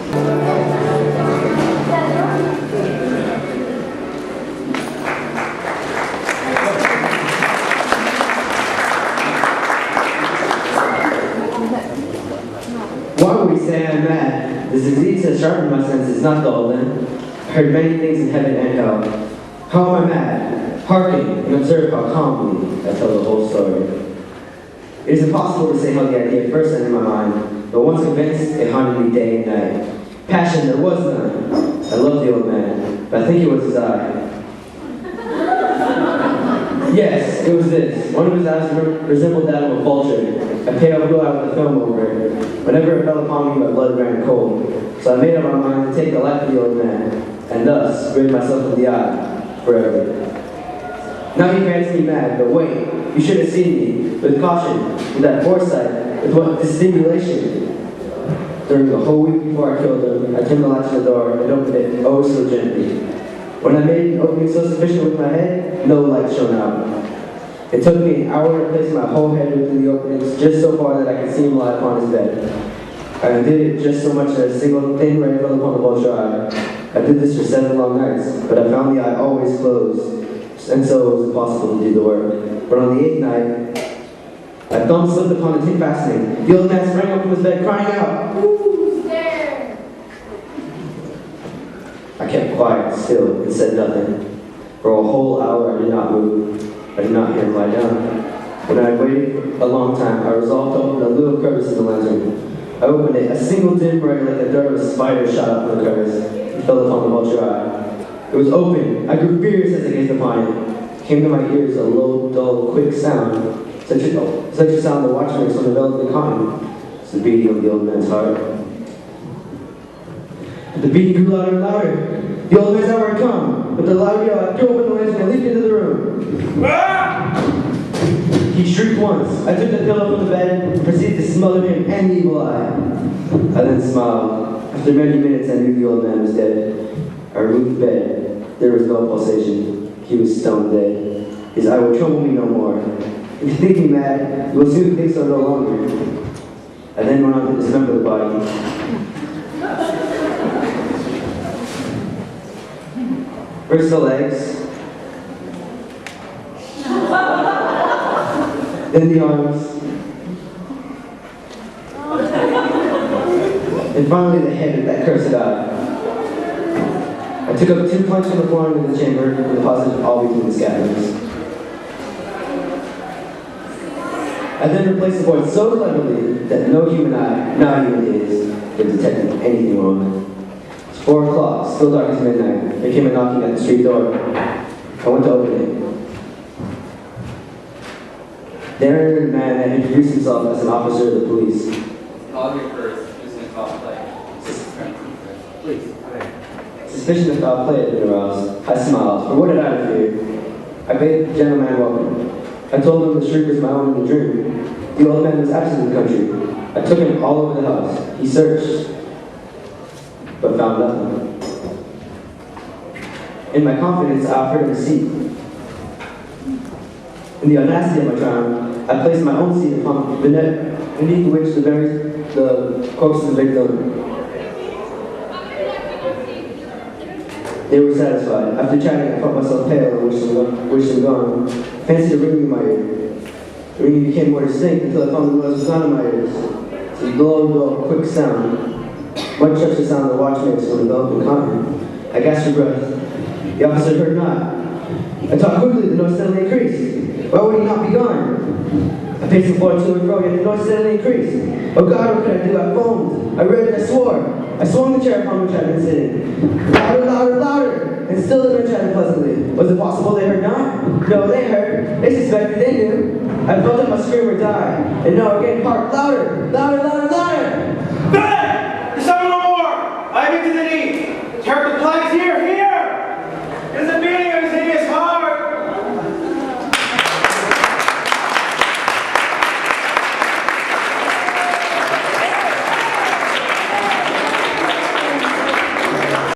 Why would we say I'm mad? This disease has sharpened my senses, not dulled them. I heard many things in heaven and hell. How am I mad? Hearken and observe how calmly I tell the whole story. It is impossible to say how the idea first entered my mind, but once convinced, it haunted me day and night. Passion there was none. I loved the old man, but I think it was his eye. Yes, it was this. One of his eyes resembled that of a vulture. I pale blue out with the film over it. Whenever it fell upon me, my blood ran cold. So I made up my mind to take the life of the old man, and thus rid myself of the eye forever. Now he fancies me mad, but wait, you should have seen me, with caution, with that foresight, with what dissimulation. During the whole week before I killed him, I turned the latch of the door and opened it oh so gently. When I made an opening so sufficient with my head, no light shone out. It took me an hour to place my whole head within the openings, just so far that I could see him lie upon his bed. I undid it just so much that a single thin ray fell upon the vulture eye. I did this for 7 long nights, but I found the eye always closed, and so it was impossible to do the work. But on the 8th night, my thumb slipped upon the tin fastening. The old man sprang up from his bed, crying out, "Who's there?" I kept quiet, still, and said nothing. For a whole hour I did not move. I did not hear him lie down. When I had waited a long time, I resolved to open a little crevice in the lantern. I opened it. A single dim ray like the dart of a spider shot up from the crevice and fell upon the vulture eye. It was open. I grew furious as I gazed upon it. It came to my ears a low, dull, quick sound, such a sound the watch makes when enveloped in cotton. It's the beating of the old man's heart. But the beating grew louder and louder. The old man's hour had come. With a loud yell, I threw open the lantern and leaped into the room. Ah! He shrieked once. I took the pillow from the bed and proceeded to smother him and the evil eye. I then smiled. After many minutes, I knew the old man was dead. I removed the bed. There was no pulsation. He was stone dead. His eye will trouble me no more. If you think me mad, you will soon think so no longer. I then went on to dismember the body. First the legs, then the arms, and finally the head of that cursed eye. I took up 2 planks from the floor into the chamber and deposited all between the scaffoldings. I then replaced the board so cleverly that no human eye, not even his, could detect anything wrong. 4 o'clock, still dark as midnight. There came a knocking at the street door. I went to open it. There entered a man that introduced himself as an officer of the police. Call me first. Who's going to call play? Please. Suspicion of foul play had been aroused. I smiled, for what did I fear? I bade the gentleman welcome. I told him the shriek was my own in the dream. The old man was absent in the country. I took him all over the house. He searched, but found nothing. In my confidence, I offered him a seat. In the audacity of my triumph, I placed my own seat upon the net beneath which the corpse of the victim. They were satisfied. After chatting, I felt myself pale and wished them gone. I fancied a ringing in my ear. The ringing became more distinct until I found the noise was not in my ears. It was a dull, quick sound. Much such a sound the watch makes when enveloped in cotton. I gasped for breath. The officer heard not. I talked quickly, the noise steadily increased. Why would he not be gone? I paced the floor to and fro, yet the noise steadily increased. Oh God, what could I do? I foamed. I raved, I swore. I swung the chair upon which I had been sitting. Louder, louder, louder! And still the men chatted pleasantly. Was it possible they heard not? No, they heard. They suspected, they knew. I felt that my scream would die. And no, again, hark, louder, louder, louder, louder! Bang!